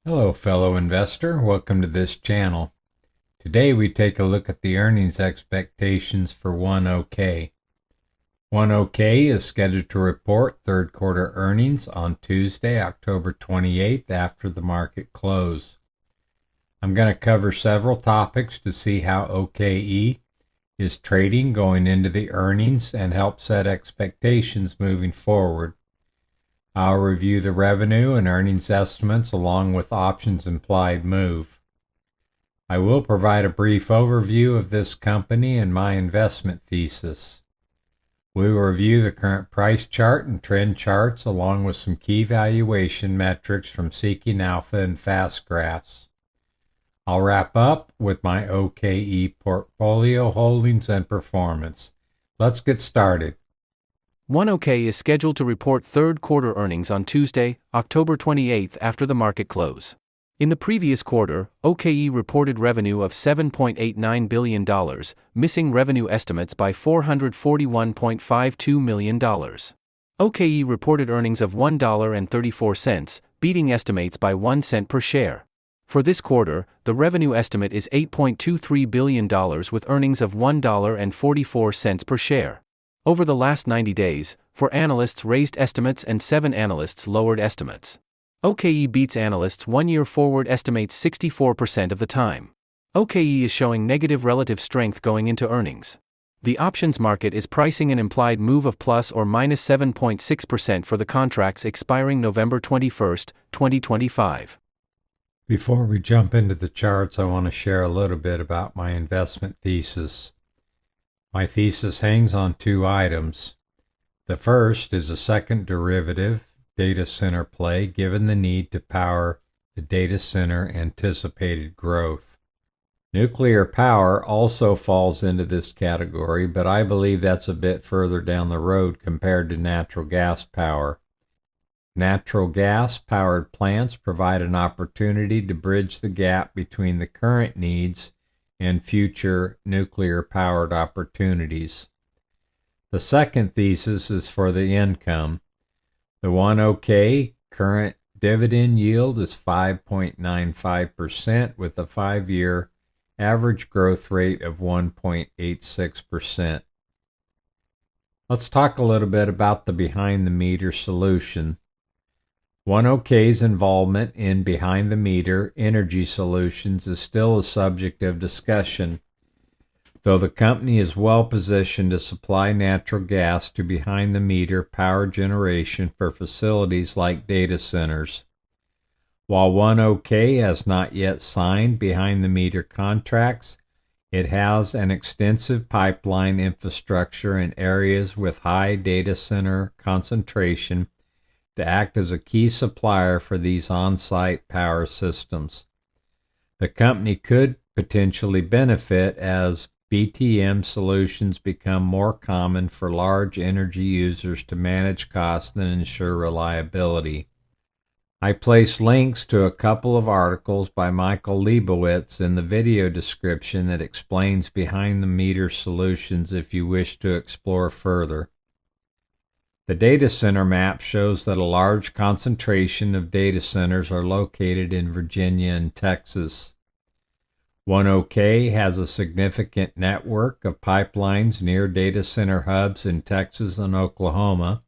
Hello, fellow investor. Welcome to this channel. Today we take a look at the earnings expectations for OneOK. OneOK is scheduled to report third quarter earnings on Tuesday, October 28th after the market close. I'm going to cover several topics to see how OKE is trading going into the earnings and help set expectations moving forward. I'll review the revenue and earnings estimates along with options implied move. I will provide a brief overview of this company and my investment thesis. We will review the current price chart and trend charts along with some key valuation metrics from Seeking Alpha and FASTgraphs. I'll wrap up with my OKE portfolio holdings and performance. Let's get started. OneOK is scheduled to report third quarter earnings on Tuesday, October 28th after the market close. In the previous quarter, OKE reported revenue of $7.89 billion, missing revenue estimates by $441.52 million. OKE reported earnings of $1.34, beating estimates by 1 cent per share. For this quarter, the revenue estimate is $8.23 billion with earnings of $1.44 per share. Over the last 90 days, 4 analysts raised estimates and 7 analysts lowered estimates. OKE beats analysts' 1-year forward estimates 64% of the time. OKE is showing negative relative strength going into earnings. The options market is pricing an implied move of plus or minus 7.6% for the contracts expiring November 21, 2025. Before we jump into the charts, I want to share a little bit about my investment thesis. My thesis hangs on 2 items. The first is a second derivative, data center play, given the need to power the data center anticipated growth. Nuclear power also falls into this category, but I believe that's a bit further down the road compared to natural gas power. Natural gas-powered plants provide an opportunity to bridge the gap between the current needs and future nuclear-powered opportunities. The second thesis is for the income. The OneOK current dividend yield is 5.95% with a 5-year average growth rate of 1.86%. Let's talk a little bit about the behind-the-meter solution. OneOK's involvement in behind-the-meter energy solutions is still a subject of discussion, though the company is well positioned to supply natural gas to behind-the-meter power generation for facilities like data centers. While OneOK has not yet signed behind-the-meter contracts, it has an extensive pipeline infrastructure in areas with high data center concentration to act as a key supplier for these on-site power systems. The company could potentially benefit as BTM solutions become more common for large energy users to manage costs and ensure reliability. I place links to a couple of articles by Michael Leibowitz in the video description that explains behind-the-meter solutions if you wish to explore further. The data center map shows that a large concentration of data centers are located in Virginia and Texas. OneOK has a significant network of pipelines near data center hubs in Texas and Oklahoma,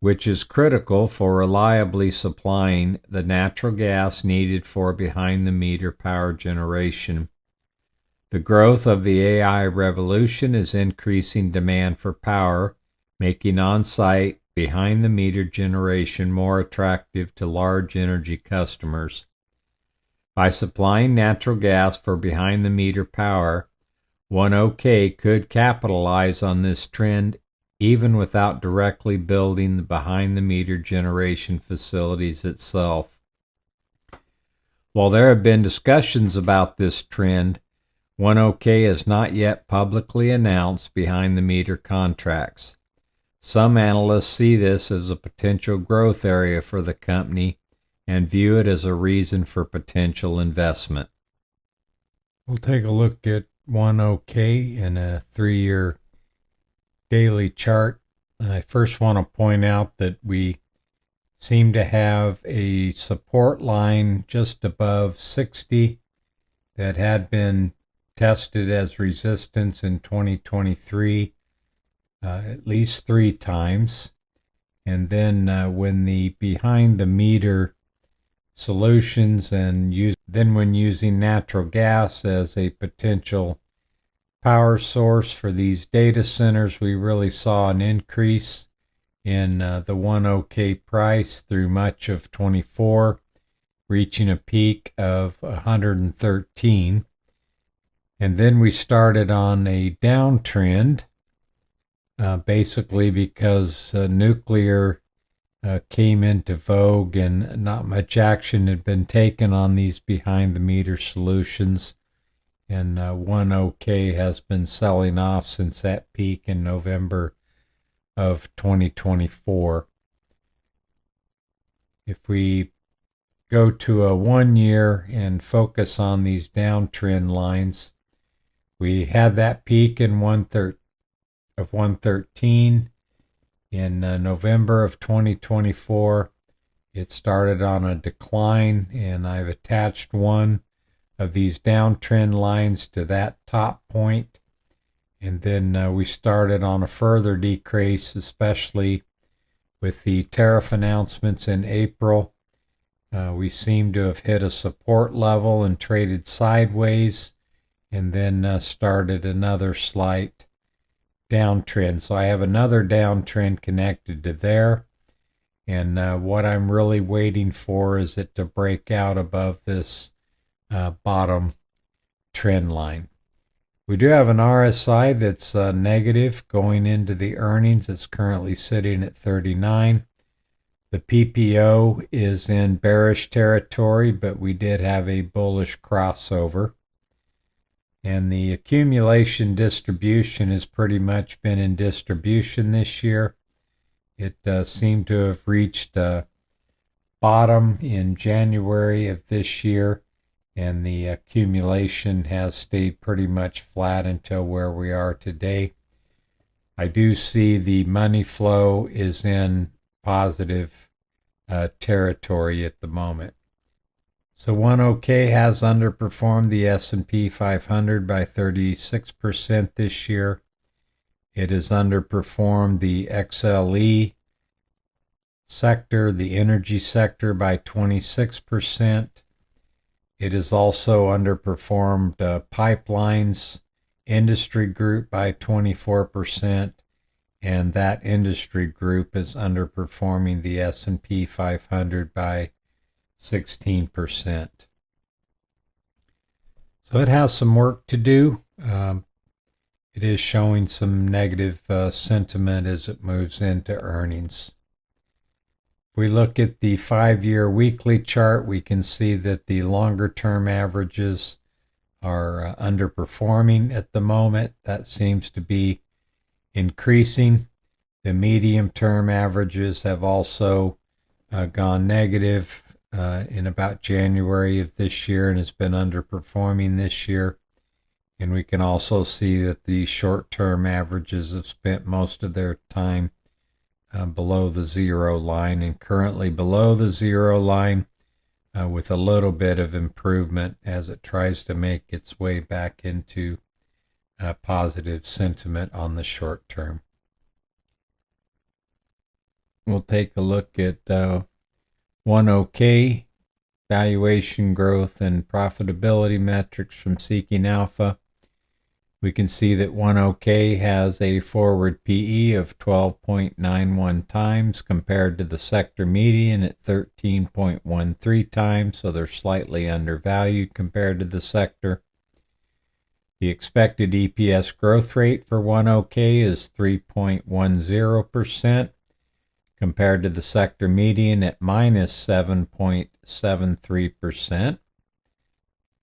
which is critical for reliably supplying the natural gas needed for behind-the-meter power generation. The growth of the AI revolution is increasing demand for power, making on-site, behind-the-meter generation more attractive to large energy customers. By supplying natural gas for behind-the-meter power, OneOK could capitalize on this trend even without directly building the behind-the-meter generation facilities itself. While there have been discussions about this trend, OneOK has not yet publicly announced behind-the-meter contracts. Some analysts see this as a potential growth area for the company and view it as a reason for potential investment. We'll take a look at OneOK in a 3-year daily chart. I first want to point out that we seem to have a support line just above 60 that had been tested as resistance in 2023 at least 3 times. And then when the behind the meter solutions then when using natural gas as a potential power source for these data centers, we really saw an increase in the OneOK price through much of 24, reaching a peak of 113. And then we started on a downtrend, basically because nuclear came into vogue and not much action had been taken on these behind the meter solutions. And OneOK has been selling off since that peak in November of 2024. If we go to a 1 year and focus on these downtrend lines, we had that peak in 113 in November of 2024. It started on a decline, and I've attached one of these downtrend lines to that top point. And then we started on a further decrease, especially with the tariff announcements in April. We seem to have hit a support level and traded sideways, and then started another slight downtrend. So I have another downtrend connected to there. And what I'm really waiting for is it to break out above this bottom trend line. We do have an RSI that's negative going into the earnings. It's currently sitting at 39. The PPO is in bearish territory, but we did have a bullish crossover. And the accumulation distribution has pretty much been in distribution this year. It seemed to have reached a bottom in January of this year, and the accumulation has stayed pretty much flat until where we are today. I do see the money flow is in positive territory at the moment. So OneOK has underperformed the S&P 500 by 36% this year. It has underperformed the XLE sector, the energy sector, by 26%. It has also underperformed pipelines industry group by 24%, and that industry group is underperforming the S&P 500 by 16%. So it has some work to do. It is showing some negative sentiment as it moves into earnings. If we look at the 5-year weekly chart, we can see that the longer-term averages are underperforming at the moment. That seems to be increasing. The medium-term averages have also gone negative in about January of this year and has been underperforming this year. And we can also see that the short-term averages have spent most of their time below the zero line and currently below the zero line with a little bit of improvement as it tries to make its way back into positive sentiment on the short term. We'll take a look at OneOK valuation growth and profitability metrics from Seeking Alpha. We can see that OneOK has a forward PE of 12.91 times compared to the sector median at 13.13 times, so they're slightly undervalued compared to the sector. The expected EPS growth rate for OneOK is 3.10% compared to the sector median at minus 7.73%.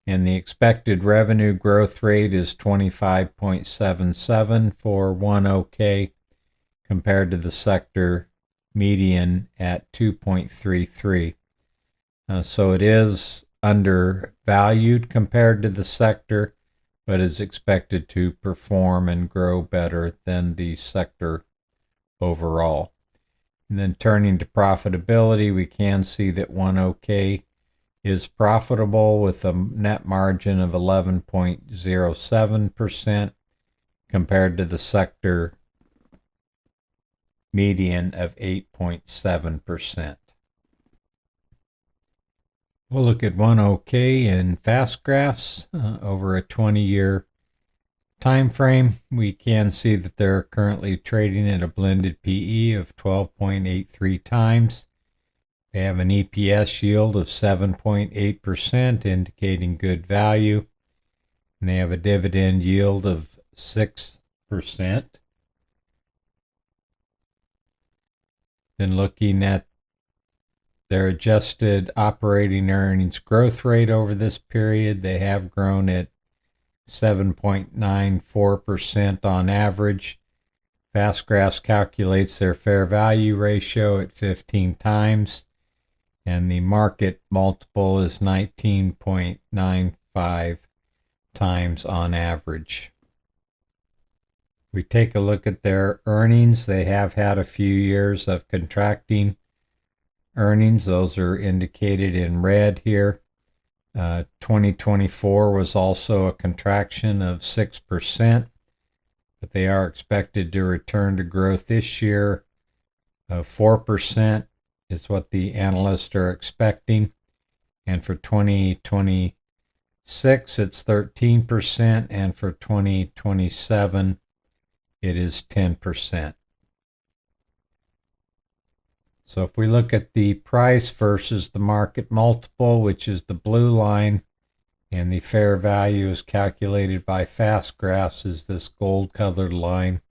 And the expected revenue growth rate is 25.77 for OneOK compared to the sector median at 2.33. So it is undervalued compared to the sector, but is expected to perform and grow better than the sector overall. And then turning to profitability, we can see that OneOK is profitable with a net margin of 11.07% compared to the sector median of 8.7%. We'll look at OneOK in FASTgraphs over a 20-year time frame. We can see that they're currently trading at a blended PE of 12.83 times. They have an EPS yield of 7.8%, indicating good value. And they have a dividend yield of 6%. Then looking at their adjusted operating earnings growth rate over this period, they have grown at 7.94% on average. FASTgraphs calculates their fair value ratio at 15 times, and the market multiple is 19.95 times on average. We take a look at their earnings. They have had a few years of contracting earnings. Those are indicated in red here. 2024 was also a contraction of 6%, but they are expected to return to growth this year. 4% is what the analysts are expecting, and for 2026 it's 13%, and for 2027 it is 10%. So if we look at the price versus the market multiple, which is the blue line, and the fair value is calculated by FASTgraphs is this gold colored line,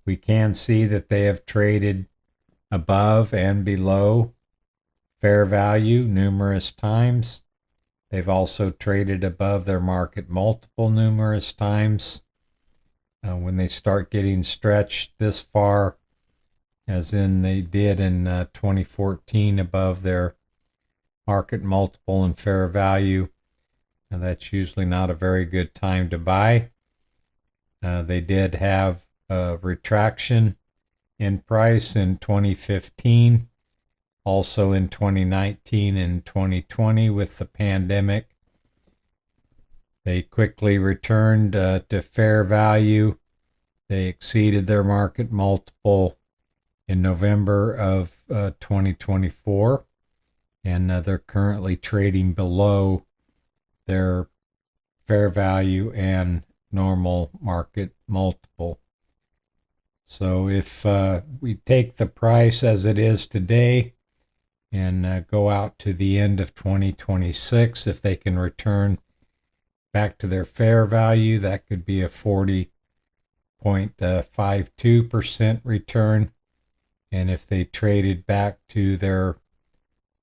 we can see that they have traded above and below fair value numerous times. They've also traded above their market multiple numerous times. When they start getting stretched this far, as in they did in 2014 above their market multiple and fair value, and that's usually not a very good time to buy. They did have a retraction in price in 2015, also in 2019 and 2020 with the pandemic. They quickly returned to fair value. They exceeded their market multiple in November of 2024, and they're currently trading below their fair value and normal market multiple. So if we take the price as it is today and go out to the end of 2026, if they can return back to their fair value, that could be a 40.52% return. And if they traded back to their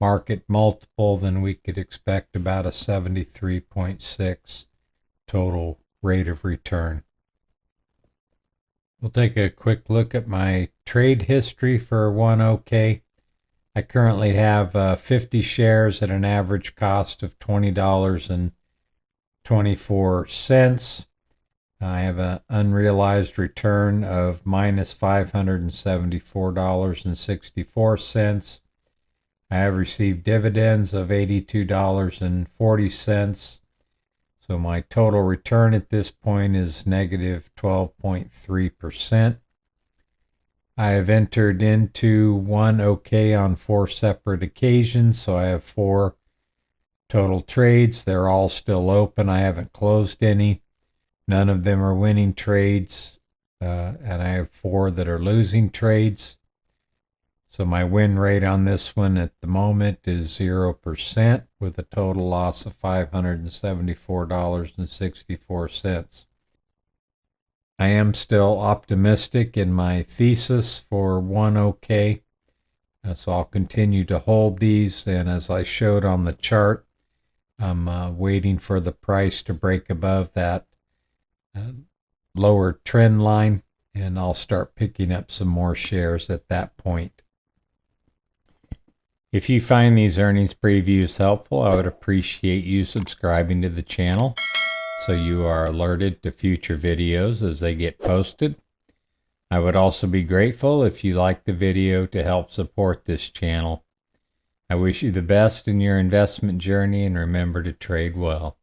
market multiple, then we could expect about a 73.6 total rate of return. We'll take a quick look at my trade history for OneOK. I currently have 50 shares at an average cost of $20.24. I have an unrealized return of minus $574.64. I have received dividends of $82.40. So my total return at this point is negative 12.3%. I have entered into OneOK on 4 separate occasions, so I have 4 total trades. They're all still open. I haven't closed any. None of them are winning trades, and I have 4 that are losing trades. So my win rate on this one at the moment is 0% with a total loss of $574.64. I am still optimistic in my thesis for OneOK, so I'll continue to hold these, and as I showed on the chart, I'm waiting for the price to break above that lower trend line, and I'll start picking up some more shares at that point. If you find these earnings previews helpful, I would appreciate you subscribing to the channel so you are alerted to future videos as they get posted. I would also be grateful if you liked the video to help support this channel. I wish you the best in your investment journey and remember to trade well.